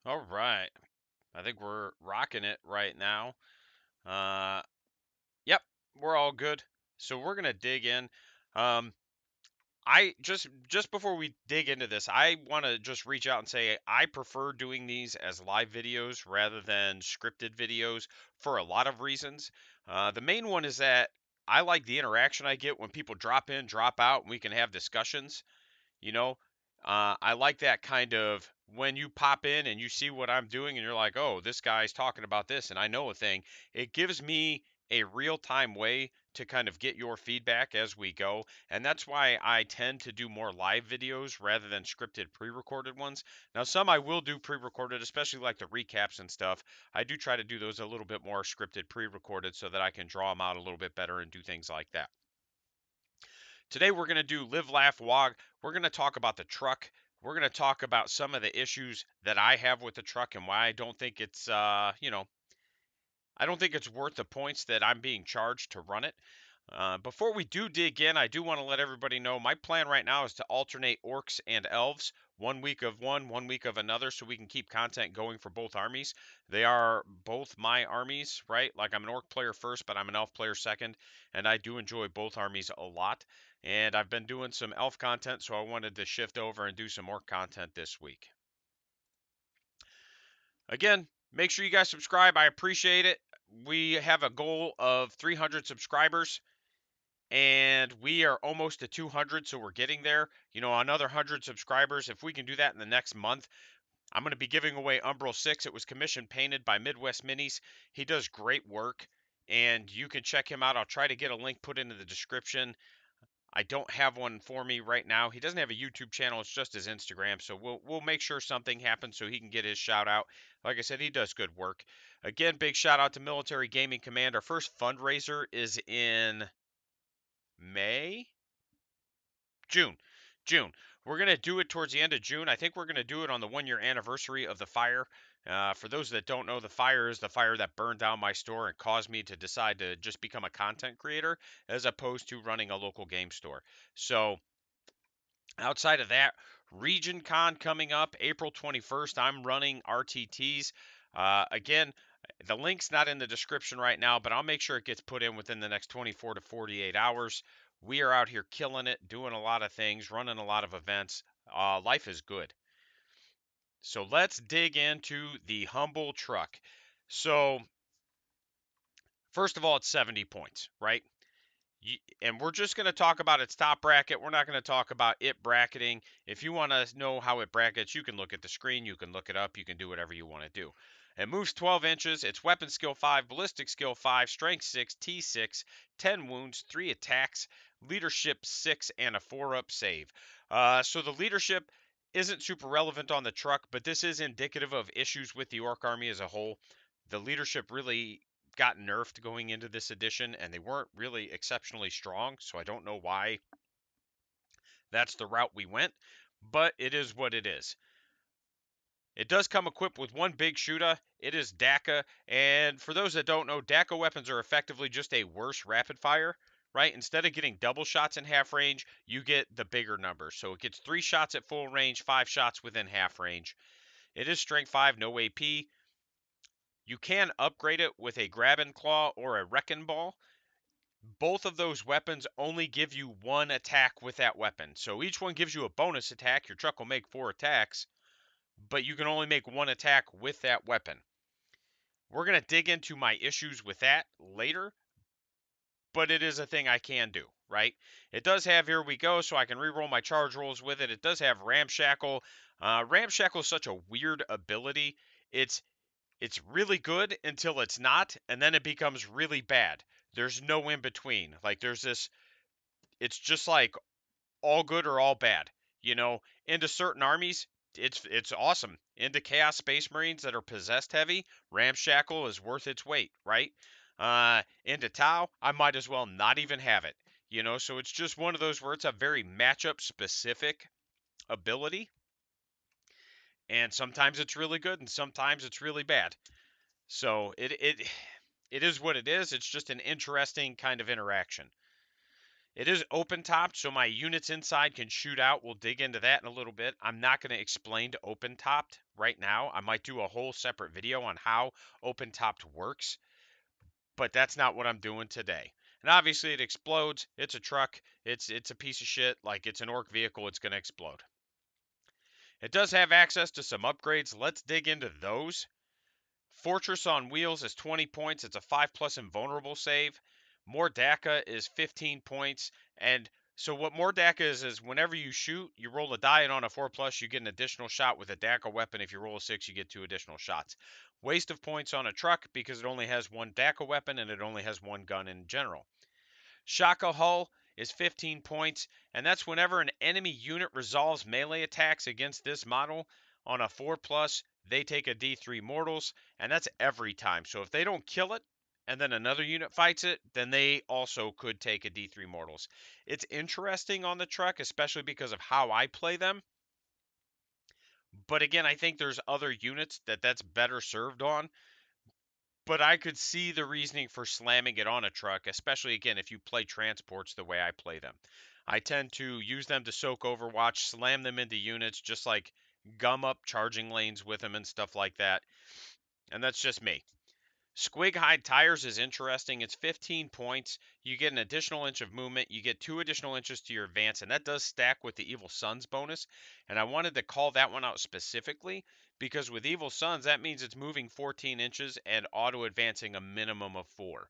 All right. I think we're rocking it right now. Uh, yep, we're all good. So we're gonna dig in. Um, I just before we dig into this, I want to just reach out and say I prefer doing these as live videos rather than scripted videos for a lot of reasons. The main one is that I like the interaction I get when people drop in, drop out, and we can have discussions. You know, I like that kind of when you pop in and you see what I'm doing and you're like, oh, this guy's talking about this and I know a thing. It gives me a real time way to kind of get your feedback as we go. And that's why I tend to do more live videos rather than scripted pre recorded ones. Now, some I will do pre recorded, especially like the recaps and stuff. I do try to do those a little bit more scripted pre recorded so that I can draw them out a little bit better and do things like that. Today we're going to do Live, Laugh, Wagh. We're going to talk about the truck. We're going to talk about some of the issues that I have with the truck and why I don't think it's, I don't think it's worth the points that I'm being charged to run it. Before we do dig in, I do want to let everybody know my plan right now is to alternate orcs and elves, 1 week of one, 1 week of another, so we can keep content going for both armies. They are both my armies, right? Like I'm an orc player first, but I'm an elf player second, and I do enjoy both armies a lot. And I've been doing some elf content, so I wanted to shift over and do some orc content this week. Again, make sure you guys subscribe. I appreciate it. We have a goal of 300 subscribers and we are almost to 200, so we're getting there. Another 100 subscribers. If we can do that in the next month, I'm going to be giving away Umbral 6. It was commission painted by Midwest Minis. He does great work, and you can check him out. I'll try to get a link put into the description. I don't have one for me right now. He doesn't have a YouTube channel. It's just his Instagram. So we'll make sure something happens so he can get his shout out. Like I said, he does good work. Again, big shout out to Military Gaming Command. Our first fundraiser is in May, June. June. We're going to do it towards the end of June. I think we're going to do it on the 1 year anniversary of the fire. For those that don't know, the fire is the fire that burned down my store and caused me to decide to just become a content creator as opposed to running a local game store. So, outside of that, Region Con coming up April 21st. I'm running RTTs. Again, the link's not in the description right now, but I'll make sure it gets put in within the next 24 to 48 hours. We are out here killing it, doing a lot of things, running a lot of events. Life is good. So let's dig into the Humble Trukk. So, first of all, it's 70 points, right? And we're just going to talk about its top bracket. We're not going to talk about it bracketing. If you want to know how it brackets, you can look at the screen. You can look it up. You can do whatever you want to do. It moves 12 inches. It's weapon skill 5, ballistic skill 5, strength 6, T6, 10 wounds, 3 attacks, leadership 6, and a 4-up save. So the leadership isn't super relevant on the truck, but this is indicative of issues with the Orc Army as a whole. The leadership really got nerfed going into this edition, and they weren't really exceptionally strong, so I don't know why that's the route we went, but it is what it is. It does come equipped with one big shooter. It is DACA, and for those that don't know, DACA weapons are effectively just a worse rapid fire, right? Instead of getting double shots in half range, you get the bigger number. So it gets 3 shots at full range, 5 shots within half range. It is strength 5, no AP. You can upgrade it with a grab and claw or a wrecking ball. Both of those weapons only give you one attack with that weapon. So each one gives you a bonus attack. Your truck will make 4 attacks, but you can only make one attack with that weapon. We're going to dig into my issues with that later, but it is a thing I can do, right? It does have Here We Go, so I can reroll my charge rolls with it. It does have Ramshackle. Ramshackle is such a weird ability. It's really good until it's not, and then it becomes really bad. There's no in between. Like there's this, it's just like all good or all bad. Into certain armies, it's awesome. Into Chaos Space Marines that are possessed heavy, Ramshackle is worth its weight, right? Into Tau, I might as well not even have it. So it's just one of those where it's a very matchup specific ability, and sometimes it's really good and sometimes it's really bad. So it is what it is. It's just an interesting kind of interaction. It is open topped, so my units inside can shoot out. We'll dig into that in a little bit. I'm not going to explain to open topped right now. I might do a whole separate video on how open topped works, but that's not what I'm doing today. And obviously it explodes. It's a truck. It's a piece of shit. Like, it's an orc vehicle. It's going to explode. It does have access to some upgrades. Let's dig into those. Fortress on Wheels is 20 points. It's a 5+ invulnerable save. Mordaka is 15 points. And so what Mordaka is whenever you shoot, you roll a die, and on a 4+, you get an additional shot with a Daka weapon. If you roll a 6, you get 2 additional shots. Waste of points on a truck because it only has 1 Daka weapon and it only has 1 gun in general. Shaka Hull is 15 points, and that's whenever an enemy unit resolves melee attacks against this model on a 4+, they take a D3 mortals, and that's every time. So if they don't kill it and then another unit fights it, then they also could take a D3 mortals. It's interesting on the truck, especially because of how I play them. But again, I think there's other units that's better served on. But I could see the reasoning for slamming it on a truck, especially, again, if you play transports the way I play them. I tend to use them to soak Overwatch, slam them into units, just like gum up charging lanes with them and stuff like that. And that's just me. Squig Hide Tires is interesting. It's 15 points. You get an additional inch of movement. You get 2 additional inches to your advance, and that does stack with the Evil Sun's bonus. And I wanted to call that one out specifically because with Evil Suns, that means it's moving 14 inches and auto-advancing a minimum of 4.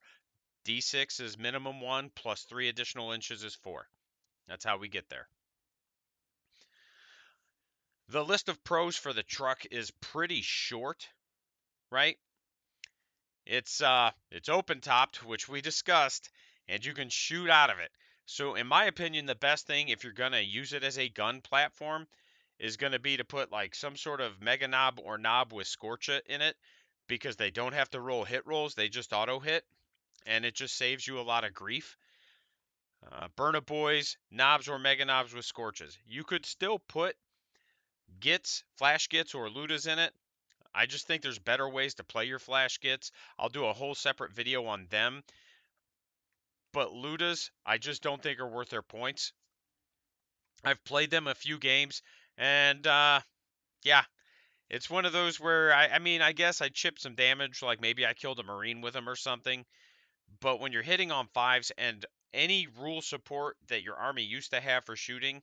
D6 is minimum 1, plus 3 additional inches is 4. That's how we get there. The list of pros for the truck is pretty short, right? It's open topped, which we discussed, and you can shoot out of it. So in my opinion, the best thing if you're gonna use it as a gun platform is gonna be to put like some sort of mega knob or knob with Scorcha in it, because they don't have to roll hit rolls, they just auto hit, and it just saves you a lot of grief. Burna Boys, knobs or mega knobs with Scorches. You could still put Gits, flash Gits, or Ludas in it. I just think there's better ways to play your flash Gits. I'll do a whole separate video on them. But Ludas, I just don't think are worth their points. I've played them a few games, and yeah, it's one of those where, I mean, I guess I chipped some damage, like maybe I killed a Marine with them or something. But when you're hitting on 5s and any rule support that your army used to have for shooting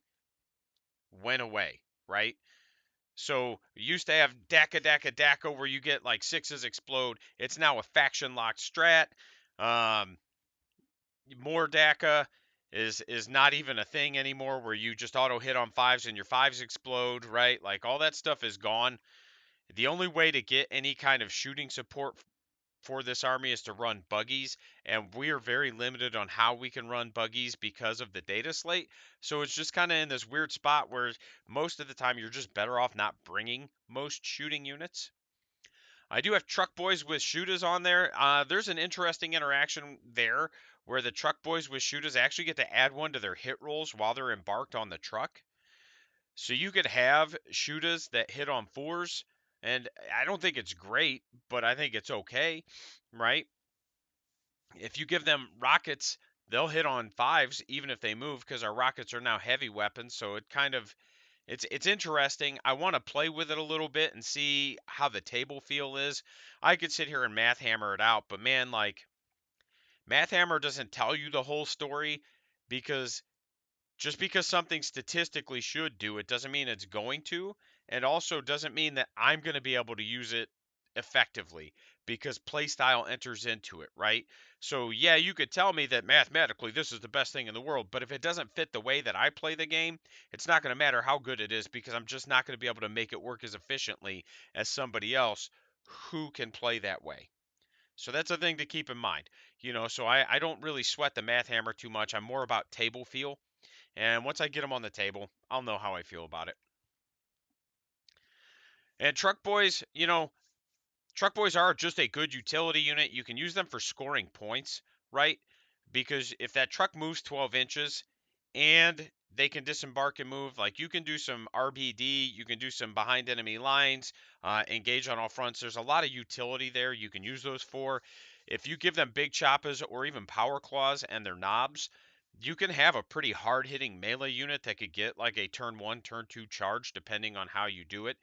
went away, right? So you used to have Daka where you get like 6s explode. It's now a faction locked strat. More Daka is not even a thing anymore, where you just auto hit on 5s and your 5s explode, right? Like, all that stuff is gone. The only way to get any kind of shooting support for this army is to run buggies, and we are very limited on how we can run buggies because of the data slate. So it's just kind of in this weird spot where most of the time you're just better off not bringing most shooting units. I do have Truck Boys with Shooters on there. There's an interesting interaction there where the Truck Boys with Shooters actually get to add one to their hit rolls while they're embarked on the truck. So you could have Shooters that hit on 4s, and I don't think it's great, but I think it's okay, right? If you give them rockets, they'll hit on 5s even if they move, because our rockets are now heavy weapons. So it kind of, it's interesting. I want to play with it a little bit and see how the table feel is. I could sit here and math hammer it out, but man, like, math hammer doesn't tell you the whole story, because just because something statistically should do it doesn't mean it's going to, and also doesn't mean that I'm going to be able to use it effectively, because playstyle enters into it, right? So yeah, you could tell me that mathematically this is the best thing in the world, but if it doesn't fit the way that I play the game, it's not going to matter how good it is, because I'm just not going to be able to make it work as efficiently as somebody else who can play that way. So that's a thing to keep in mind. So I don't really sweat the math hammer too much. I'm more about table feel. And once I get them on the table, I'll know how I feel about it. And Truck Boys, Truck Boys are just a good utility unit. You can use them for scoring points, right? Because if that truck moves 12 inches and they can disembark and move, like, you can do some RBD, you can do some behind enemy lines, engage on all fronts. There's a lot of utility there you can use those for. If you give them big choppas or even power claws and their knobs, You can have a pretty hard-hitting melee unit that could get like a turn 1, turn 2 charge depending on how you do it.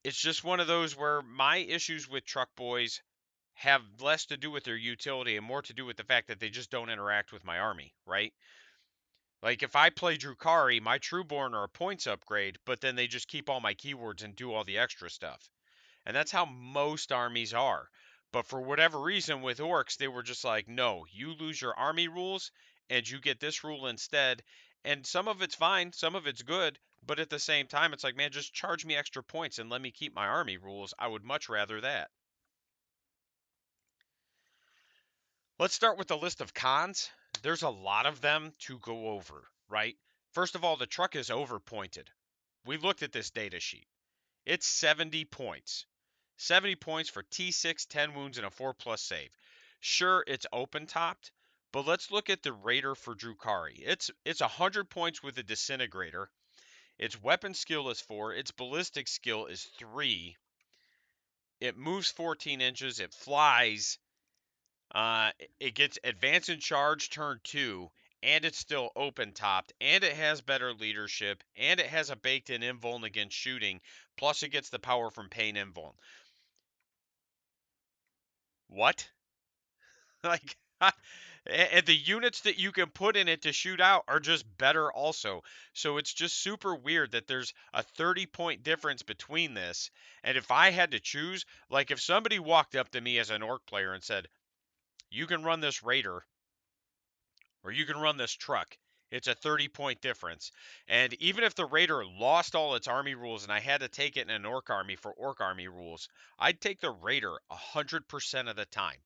It's just one of those where my issues with Truck Boys have less to do with their utility and more to do with the fact that they just don't interact with my army, right? Like if I play Drukari, my Trueborn are a points upgrade, but then they just keep all my keywords and do all the extra stuff. And that's how most armies are. But for whatever reason with orcs, they were just like, no, you lose your army rules and you get this rule instead. And some of it's fine, some of it's good, but at the same time, it's like, man, just charge me extra points and let me keep my army rules. I would much rather that. Let's start with the list of cons. There's a lot of them to go over, right? First of all, the truck is overpointed. We looked at this data sheet. It's 70 points. 70 points for T6, 10 wounds, and a 4 plus save. Sure, it's open topped, but let's look at the Raider for Drukari. It's 100 points with a disintegrator. Its weapon skill is 4. Its ballistic skill is 3. It moves 14 inches. It flies. It gets advance and charge turn 2, and it's still open topped, and it has better leadership, and it has a baked in invuln against shooting, plus it gets the power from pain invuln. What? Like, and the units that you can put in it to shoot out are just better also. So it's just super weird that there's a 30-point difference between this. And if I had to choose, like if somebody walked up to me as an orc player and said, you can run this Raider or you can run this truck. It's a 30-point difference. And even if the Raider lost all its army rules and I had to take it in an orc army for orc army rules, I'd take the Raider 100% of the time.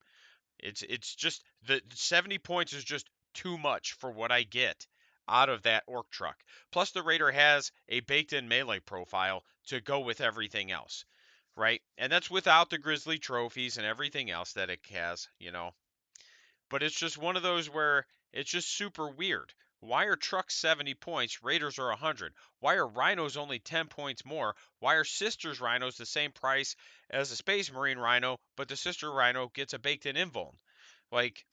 It's just the 70 points is just too much for what I get out of that orc truck. Plus the Raider has a baked-in melee profile to go with everything else, right? And that's without the Grizzly trophies and everything else that it has. But it's just one of those where it's just super weird. Why are trucks 70 points, Raiders are 100? Why are Rhinos only 10 points more? Why are Sisters Rhinos the same price as a Space Marine Rhino, but the Sister Rhino gets a baked in invuln? Like,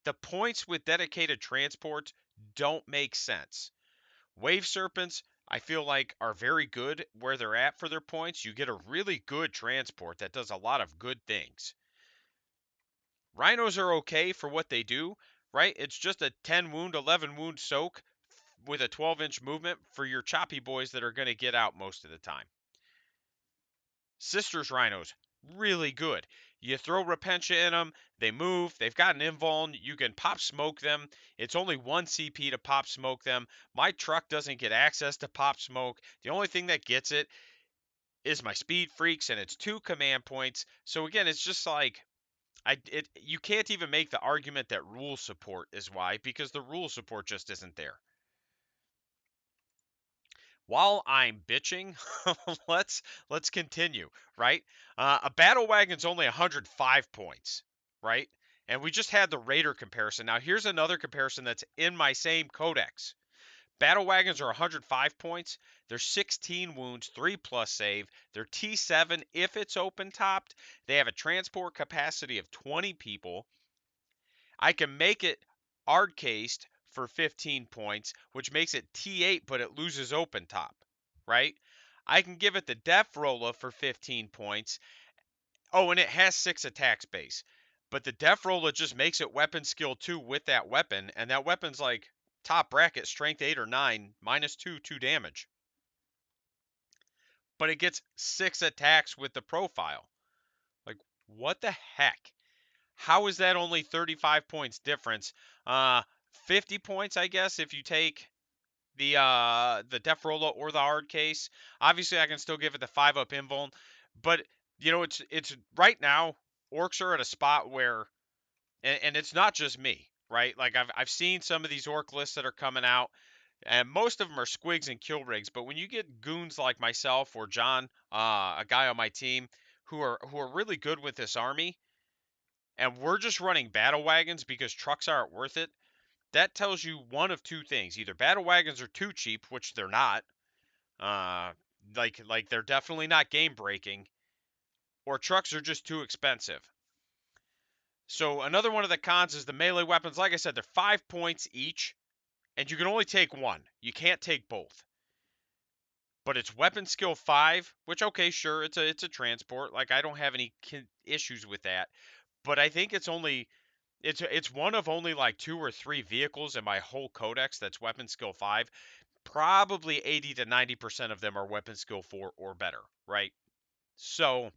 the points with dedicated transports don't make sense. Wave Serpents, I feel like, are very good where they're at for their points. You get a really good transport that does a lot of good things. Rhinos are okay for what they do, right? It's just a 10 wound, 11 wound soak with a 12-inch movement for your choppy boys that are going to get out most of the time. Sisters Rhinos, really good. You throw Repentia in them, they move, they've got an invuln, you can pop smoke them. It's only 1 CP to pop smoke them. My truck doesn't get access to pop smoke. The only thing that gets it is my speed freaks, and it's 2 command points. So again, it's just like you can't even make the argument that rule support is why, because the rule support just isn't there. While I'm bitching, let's continue, right? A battle wagon's only 105 points, right? And we just had the Raider comparison. Now here's another comparison that's in my same codex. Battle wagons are 105 points. They're 16 wounds, 3 plus save. They're T7 if it's open topped. They have a transport capacity of 20 people. I can make it hard cased for 15 points, which makes it T8, but it loses open top, right? I can give it the Def Rolla for 15 points. Oh, and it has 6 attack space. But the Def Rolla just makes it weapon skill 2 with that weapon, and that weapon's like top bracket, strength 8 or 9, -2, 2 damage. But it gets 6 attacks with the profile. Like, what the heck? How is that only 35 points difference? 50 points, I guess, if you take the Def Rolla or the hard case. Obviously, I can still give it the 5-up invuln, but it's right now orcs are at a spot where, and it's not just me, right? Like I've seen some of these orc lists that are coming out, and most of them are squigs and kill rigs. But when you get goons like myself or John, a guy on my team, who are really good with this army, and we're just running battle wagons because trucks aren't worth it, that tells you one of two things. Either battle wagons are too cheap, which they're not, uh, like they're definitely not game breaking, or trucks are just too expensive. So another one of the cons is the melee weapons. Like I said, they're 5 points each, and you can only take one. You can't take both. But it's weapon skill 5, which okay, sure, it's a transport. Like I don't have any issues with that. But I think it's one of only like 2 or 3 vehicles in my whole codex that's weapon skill 5. Probably 80 to 90% of them are weapon skill 4 or better, right? So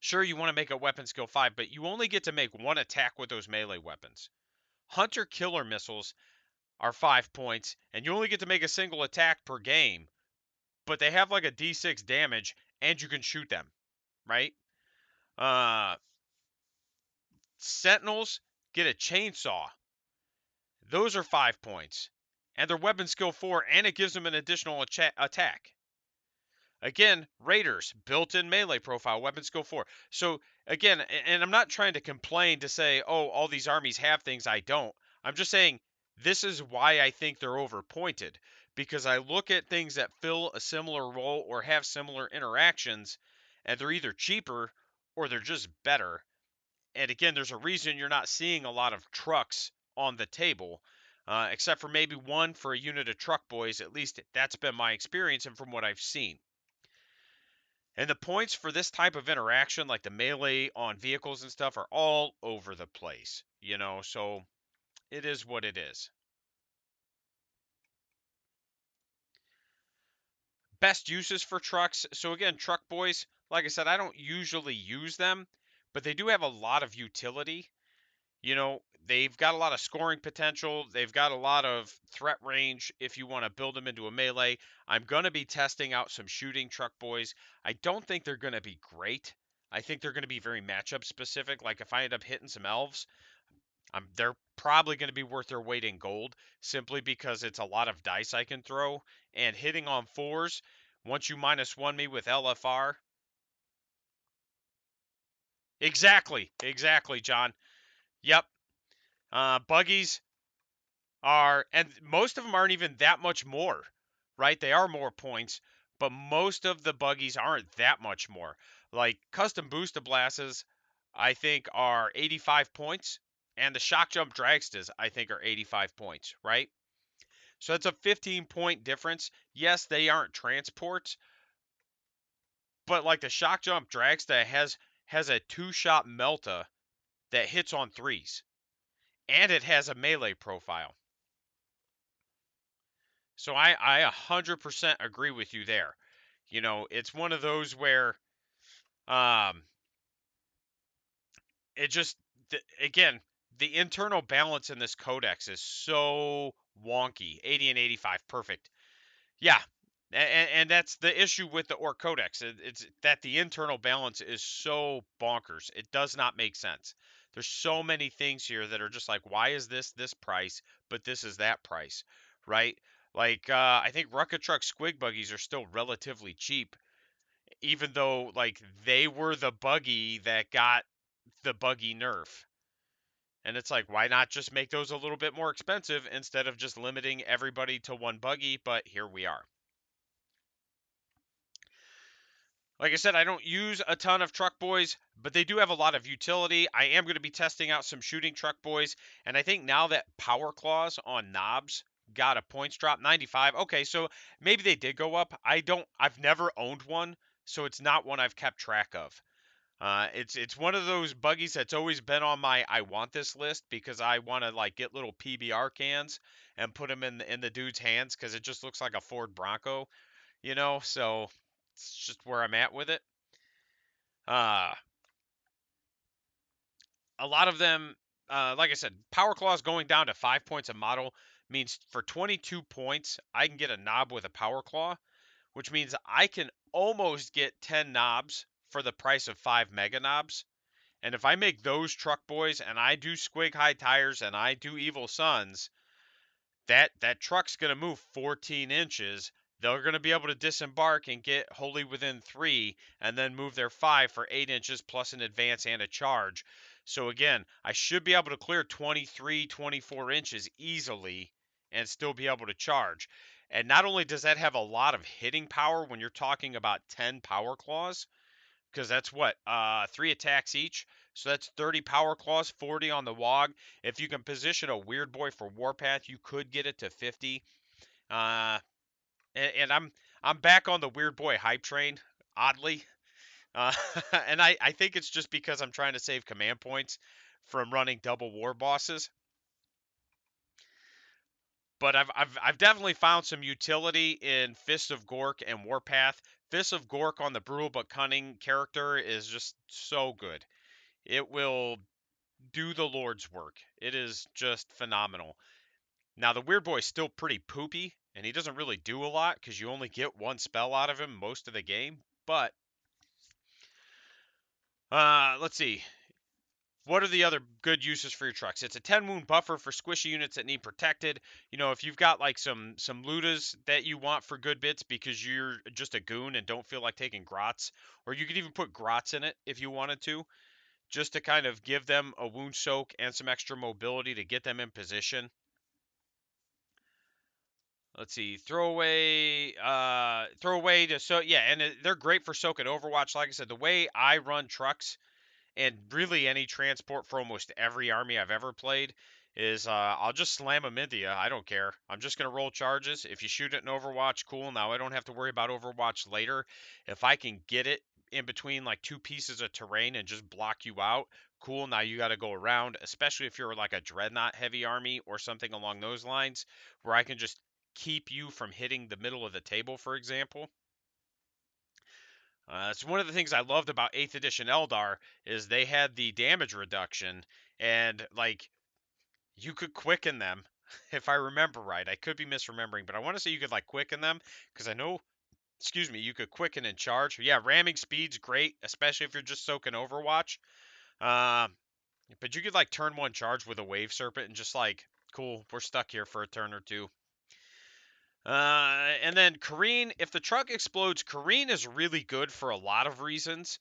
sure, you want to make a weapon skill 5, but you only get to make one attack with those melee weapons. Hunter killer missiles are 5 points, and you only get to make a single attack per game, but they have like a d6 damage, and you can shoot them, right? Uh, Sentinels get a chainsaw. Those are 5 points, and they're weapon skill 4, and it gives them an additional attack. Again, Raiders, built-in melee profile, weapon skill 4. So again, and I'm not trying to complain to say, oh, all these armies have things I don't. I'm just saying this is why I think they're overpointed, because I look at things that fill a similar role or have similar interactions, and they're either cheaper or they're just better. And again, there's a reason you're not seeing a lot of trucks on the table, except for maybe one for a unit of truck boys. At least that's been my experience and from what I've seen. And the points for this type of interaction, like the melee on vehicles and stuff, are all over the place, so it is what it is. Best uses for trucks. So again, truck boys, like I said, I don't usually use them, but they do have a lot of utility. They've got a lot of scoring potential. They've got a lot of threat range if you want to build them into a melee. I'm going to be testing out some shooting truck boys. I don't think they're going to be great. I think they're going to be very matchup specific. Like if I end up hitting some elves, they're probably going to be worth their weight in gold simply because it's a lot of dice I can throw. And hitting on 4s, once you -1 me with LFR. Exactly, John. Yep. Buggies, and most of them aren't even that much more, right? They are more points, but most of the buggies aren't that much more. Like custom booster blasts, I think are 85 points, and the shock jump dragstas, I think, are 85 points, right? So that's a 15-point difference. Yes, they aren't transports, but like the shock jump dragsta has a 2-shot melta that hits on 3s, and it has a melee profile. So I 100% agree with you there. It's one of those where um it just again, the internal balance in this codex is so wonky. 80 and 85, perfect. Yeah. And that's the issue with the Orc Codex. It's that the internal balance is so bonkers. It does not make sense. There's so many things here that are just like, why is this price, but this is that price, right? Like, I think Rucka Truck Squig buggies are still relatively cheap, even though, like, they were the buggy that got the buggy nerf. And it's like, why not just make those a little bit more expensive instead of just limiting everybody to one buggy? But here we are. Like I said, I don't use a ton of truck boys, but they do have a lot of utility. I am going to be testing out some shooting truck boys, and I think now that power claws on knobs got a points drop, 95. Okay, so maybe they did go up. I've never owned one, so it's not one I've kept track of. It's one of those buggies that's always been on my I want this list because I want to like get little PBR cans and put them in the dude's hands because it just looks like a Ford Bronco, So it's just where I'm at with it. Uh, a lot of them, like I said, Power Claws going down to 5 points a model means for 22 points, I can get a knob with a Power Claw, which means I can almost get 10 knobs for the price of 5 Mega Knobs. And if I make those truck boys and I do Squig High Tires and I do Evil Sons, that truck's going to move 14 inches. They're going to be able to disembark and get wholly within 3 and then move their 5 for 8 inches plus an advance and a charge. So again, I should be able to clear 23, 24 inches easily and still be able to charge. And not only does that have a lot of hitting power when you're talking about 10 power claws, because that's what 3 attacks each. So that's 30 power claws, 40 on the Wagh. If you can position a Weird Boy for Warpath, you could get it to 50. Uh, and I'm back on the Weird Boy hype train, oddly. Uh, and I think it's just because I'm trying to save command points from running double war bosses. But I've definitely found some utility in Fist of Gork and Warpath. Fist of Gork on the Brutal but Cunning character is just so good. It will do the Lord's work. It is just phenomenal. Now the Weird Boy is still pretty poopy, and he doesn't really do a lot because you only get one spell out of him most of the game. But let's see. What are the other good uses for your trucks? It's a 10 wound buffer for squishy units that need protected. You know, if you've got like some lutas that you want for good bits because you're just a goon and don't feel like taking grots, or you could even put grots in it if you wanted to, just to kind of give them a wound soak and some extra mobility to get them in position. Let's see, throw away to so yeah, and they're great for soak and Overwatch. Like I said, the way I run trucks and really any transport for almost every army I've ever played is I'll just slam them into you. I don't care. I'm just gonna roll charges. If you shoot it in Overwatch, cool. Now I don't have to worry about Overwatch later. If I can get it in between like two pieces of terrain and just block you out, cool. Now you got to go around, especially if you're like a dreadnought heavy army or something along those lines, where I can just keep you from hitting the middle of the table, for example. It's one of the things I loved about 8th edition Eldar is they had the damage reduction, and like you could quicken them, if I remember right. I could be misremembering, but I want to say you could like quicken them because I know, excuse me, you could quicken and charge. Yeah, ramming speed's great, especially if you're just soaking Overwatch. Um, but you could like turn one charge with a Wave Serpent and just like, cool, we're stuck here for a turn or two. And then Kareen, if the truck explodes, Kareen is really good for a lot of reasons.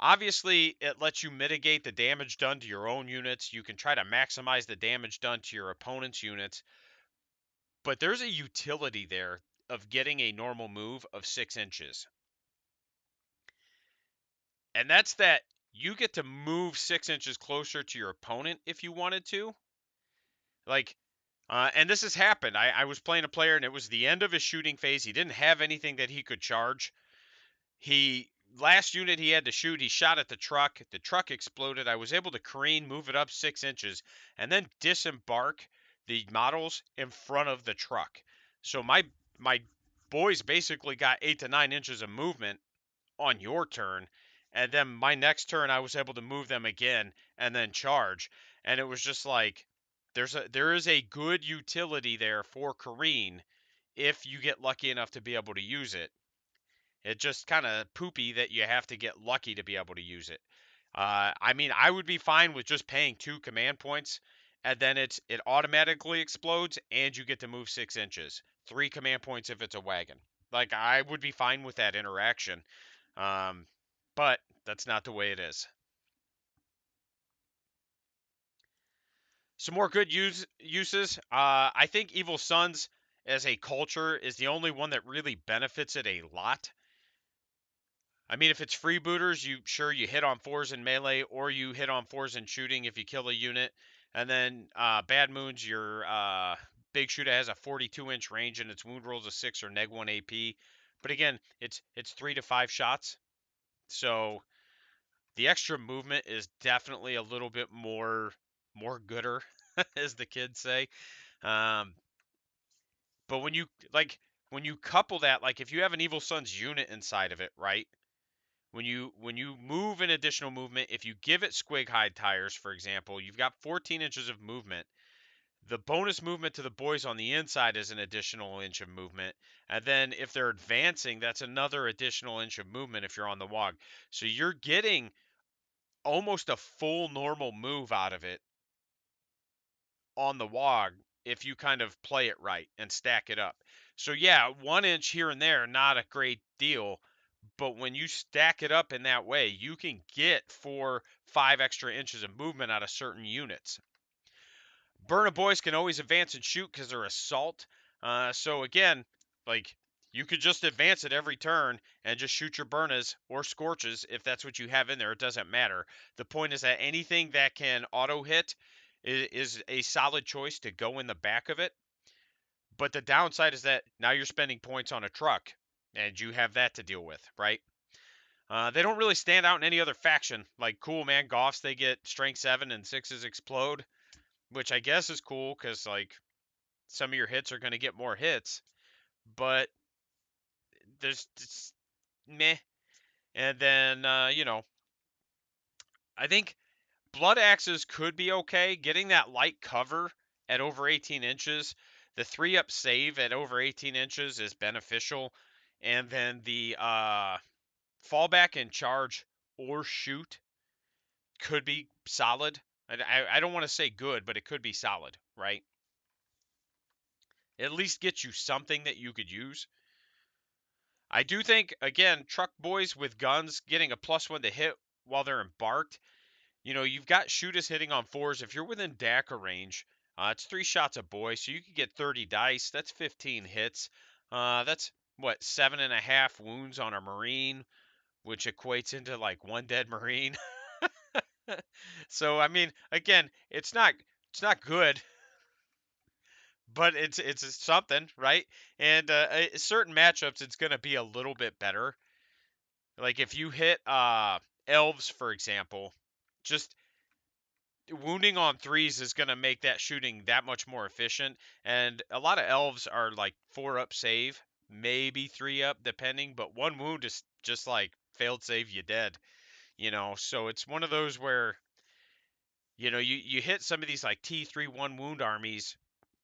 Obviously, it lets you mitigate the damage done to your own units. You can try to maximize the damage done to your opponent's units. But there's a utility there of getting a normal move of 6 inches. And that's that you get to move 6 inches closer to your opponent if you wanted to. Like, and this has happened. I was playing a player and it was the end of his shooting phase. He didn't have anything that he could charge. He last unit he had to shoot, he shot at the truck. The truck exploded. I was able to careen, move it up 6 inches, and then disembark the models in front of the truck. So my boys basically got 8 to 9 inches of movement on your turn, and then my next turn I was able to move them again and then charge. And it was just like there is a good utility there for careen if you get lucky enough to be able to use it. It's just kind of poopy that you have to get lucky to be able to use it. I mean, I would be fine with just paying 2 command points, and then it automatically explodes, and you get to move 6 inches. 3 command points if it's a wagon. Like I would be fine with that interaction, um, but that's not the way it is. Some more good uses. I think Evil Sons as a culture is the only one that really benefits it a lot. I mean, if it's freebooters, you hit on fours in melee, or you hit on fours in shooting if you kill a unit. And then Bad Moons, your big shooter has a 42-inch range and its wound rolls a 6 or -1 AP. But again, it's 3 to 5 shots, so the extra movement is definitely a little bit more gooder, as the kids say. Um, but when you couple that, like if you have an Evil Sun's unit inside of it, right? When you move an additional movement, if you give it squig hide tires, for example, you've got 14 inches of movement. The bonus movement to the boys on the inside is an additional inch of movement. And then if they're advancing, that's another additional inch of movement if you're on the Wagh. So you're getting almost a full normal move out of it on the Wagh if you kind of play it right and stack it up. So yeah, 1 inch here and there, not a great deal, but when you stack it up in that way, you can get 4, 5 extra inches of movement out of certain units. Burna Boys can always advance and shoot because they're assault. So again, like You could just advance it every turn and just shoot your Burners or Scorches if that's what you have in there. It doesn't matter. The point is that anything that can auto hit is a solid choice to go in the back of it. But the downside is that now you're spending points on a truck, and you have that to deal with, right? They don't really stand out in any other faction. Like, cool, man, Goffs, they get strength 7 and 6s explode, which I guess is cool because, like, some of your hits are going to get more hits. But there's just meh. And then, I think Blood Axes could be okay. Getting that light cover at over 18 inches, the 3-up save at over 18 inches is beneficial. And then the fallback and charge or shoot could be solid. I don't want to say good, but it could be solid, right? At least get you something that you could use. I do think, again, truck boys with guns getting a +1 to hit while they're embarked. You've got shooters hitting on 4s. If you're within DACA range, it's 3 shots a boy, so you could get 30 dice. That's 15 hits. That's, what, 7.5 wounds on a Marine, which equates into, like, 1 dead Marine. So, I mean, again, it's not good, but it's something, right? And certain matchups, it's going to be a little bit better. Like, if you hit elves, for example, just wounding on 3s is going to make that shooting that much more efficient. And a lot of elves are like 4-up save, maybe 3-up depending, but 1 wound is just like failed save, you dead. So it's one of those where you hit some of these like T3 1 wound armies,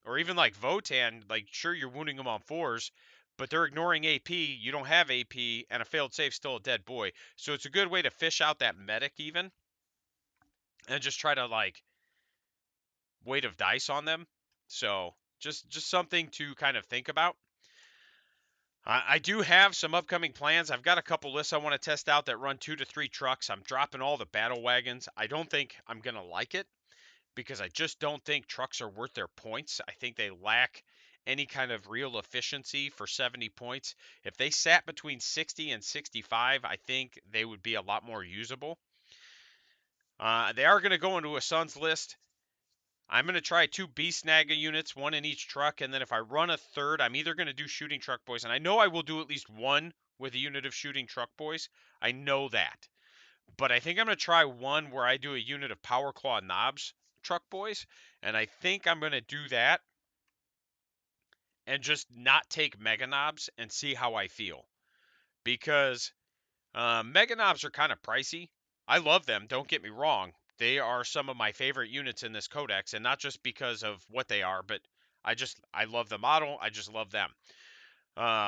or even like Votan, like sure you're wounding them on 4s, but they're ignoring AP, you don't have AP, and a failed save still a dead boy. So it's a good way to fish out that medic even, and just try to like weight of dice on them. So just something to kind of think about. I do have some upcoming plans. I've got a couple lists I want to test out that run 2 to 3 trucks. I'm dropping all the battle wagons. I don't think I'm going to like it because I just don't think trucks are worth their points. I think they lack any kind of real efficiency for 70 points. If they sat between 60 and 65, I think they would be a lot more usable. They are going to go into a Suns list. I'm going to try 2 Beast Naga units, 1 in each truck, and then if I run a third, I'm either going to do Shooting Truck Boys, and I know I will do at least 1 with a unit of Shooting Truck Boys. I know that. But I think I'm going to try 1 where I do a unit of Power Claw Knobs Truck Boys, and I think I'm going to do that and just not take Mega Knobs and see how I feel. Because Mega Knobs are kind of pricey. I love them, don't get me wrong. They are some of my favorite units in this codex, and not just because of what they are, but I love the model. I just love them.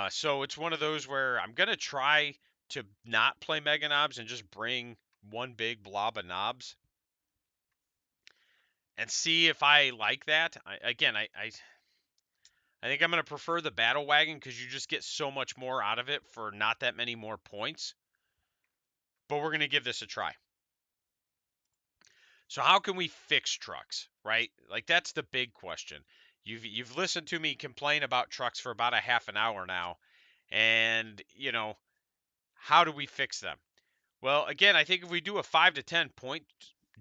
So it's one of those where I'm gonna try to not play Mega Knobs and just bring one big blob of knobs and see if I like that. I think I'm gonna prefer the Battle Wagon because you just get so much more out of it for not that many more points. But we're gonna give this a try. So how can we fix trucks, right? Like that's the big question. You've listened to me complain about trucks for about a half an hour now, and how do we fix them? Well, again, I think if we do a 5 to 10 point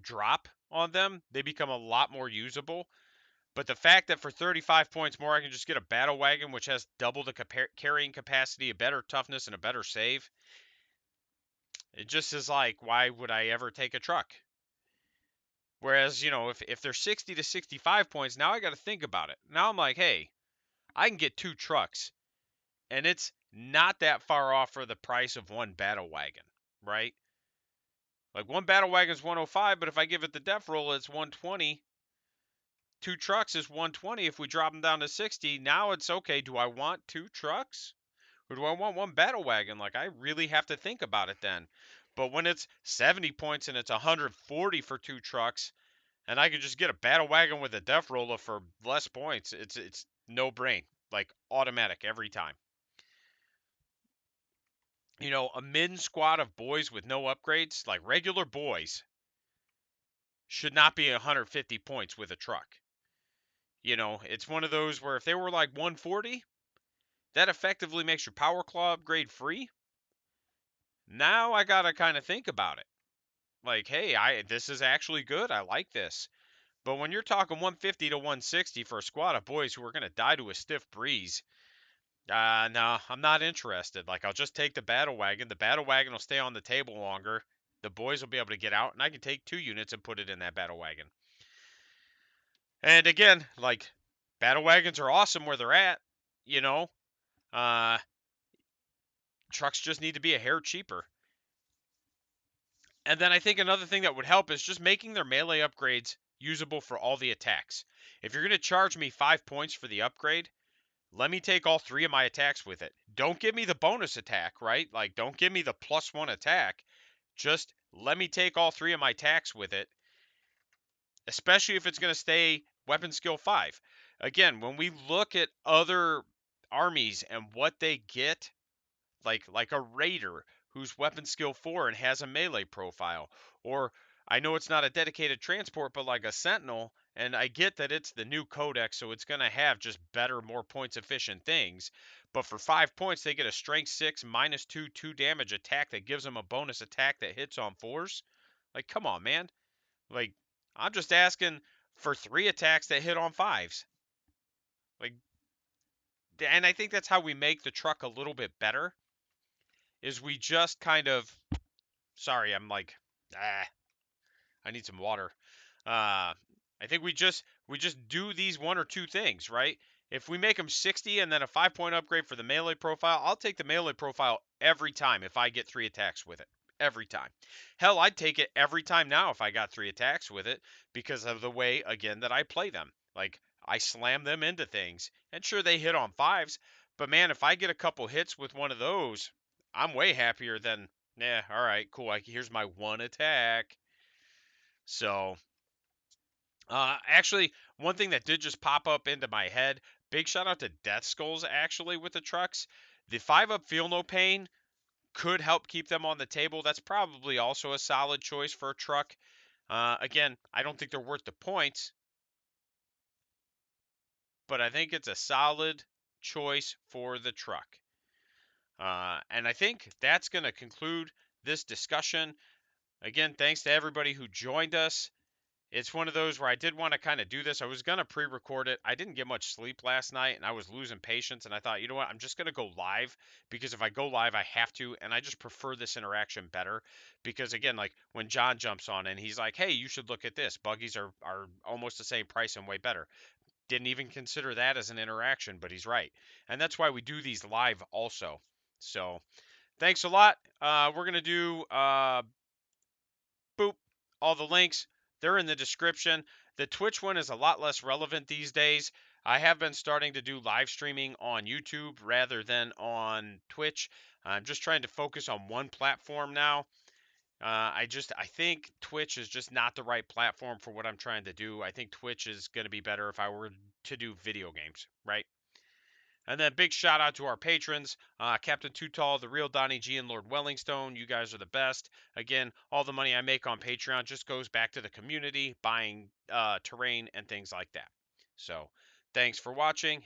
drop on them, they become a lot more usable. But the fact that for 35 points more, I can just get a battle wagon, which has double the carrying capacity, a better toughness, and a better save, it just is like, why would I ever take a truck? Whereas, if they're 60 to 65 points, now I got to think about it. Now I'm like, hey, I can get 2 trucks, and it's not that far off for the price of 1 battle wagon, right? Like 1 battle wagon is 105, but if I give it the def roll, it's 120. 2 trucks is 120. If we drop them down to 60, now it's okay. Do I want 2 trucks? Or do I want 1 battle wagon? Like, I really have to think about it then. But when it's 70 points and it's 140 for 2 trucks, and I could just get a battle wagon with a def roller for less points, it's no brain, like automatic every time. A min squad of boys with no upgrades, like regular boys, should not be 150 points with a truck. It's one of those where if they were like 140, that effectively makes your Power Claw upgrade free. Now I gotta kind of think about it. Like, hey, this is actually good. I like this. But when you're talking 150 to 160 for a squad of boys who are gonna die to a stiff breeze, no, I'm not interested. Like, I'll just take the battle wagon. The battle wagon will stay on the table longer. The boys will be able to get out, and I can take 2 units and put it in that battle wagon. And again, like, battle wagons are awesome where they're at. You know, uh, trucks just need to be a hair cheaper. And then I think another thing that would help is just making their melee upgrades usable for all the attacks. If you're going to charge me 5 points for the upgrade, let me take all 3 of my attacks with it. Don't give me the bonus attack, right? Like, don't give me the +1 attack. Just let me take all 3 of my attacks with it, especially if it's going to stay weapon skill 5. Again, when we look at other armies and what they get, like a raider who's weapon skill 4 and has a melee profile, or I know it's not a dedicated transport, but like a sentinel, and I get that it's the new codex, so it's going to have just better, more points efficient things, but for 5 points they get a strength 6 -2 2 damage attack that gives them a bonus attack that hits on 4s. Like, come on, man. Like, I'm just asking for 3 attacks that hit on 5s. Like, and I think that's how we make the truck a little bit better, is we just kind of, sorry, I'm like, I need some water. I think we just do these 1 or 2 things, right? If we make them 60 and then a 5-point upgrade for the melee profile, I'll take the melee profile every time if I get 3 attacks with it. Every time. Hell, I'd take it every time now if I got 3 attacks with it, because of the way, again, that I play them. Like, I slam them into things. And sure, they hit on 5s, but man, if I get a couple hits with one of those, I'm way happier than, yeah, all right, cool. Here's my 1 attack. So, actually, one thing that did just pop up into my head, big shout out to Death Skulls actually with the trucks. The 5-up Feel No Pain could help keep them on the table. That's probably also a solid choice for a truck. Again, I don't think they're worth the points, but I think it's a solid choice for the truck. And I think that's going to conclude this discussion. Again, thanks to everybody who joined us. It's one of those where I did want to kind of do this. I was going to pre-record it. I didn't get much sleep last night and I was losing patience, and I thought, you know what? I'm just going to go live, because if I go live, I have to, and I just prefer this interaction better, because again, like when John jumps on and he's like, "Hey, you should look at this. Buggies are almost the same price and way better." Didn't even consider that as an interaction, but he's right. And that's why we do these live also. So, thanks a lot. We're going to do boop, all the links, they're in the description. The Twitch one is a lot less relevant these days. I have been starting to do live streaming on YouTube rather than on Twitch. I'm just trying to focus on one platform now. I think Twitch is just not the right platform for what I'm trying to do. I think Twitch is going to be better if I were to do video games, right? And then big shout out to our patrons, Captain Too Tall, The Real Donnie G, and Lord Wellingstone. You guys are the best. Again, all the money I make on Patreon just goes back to the community, buying terrain and things like that. So thanks for watching.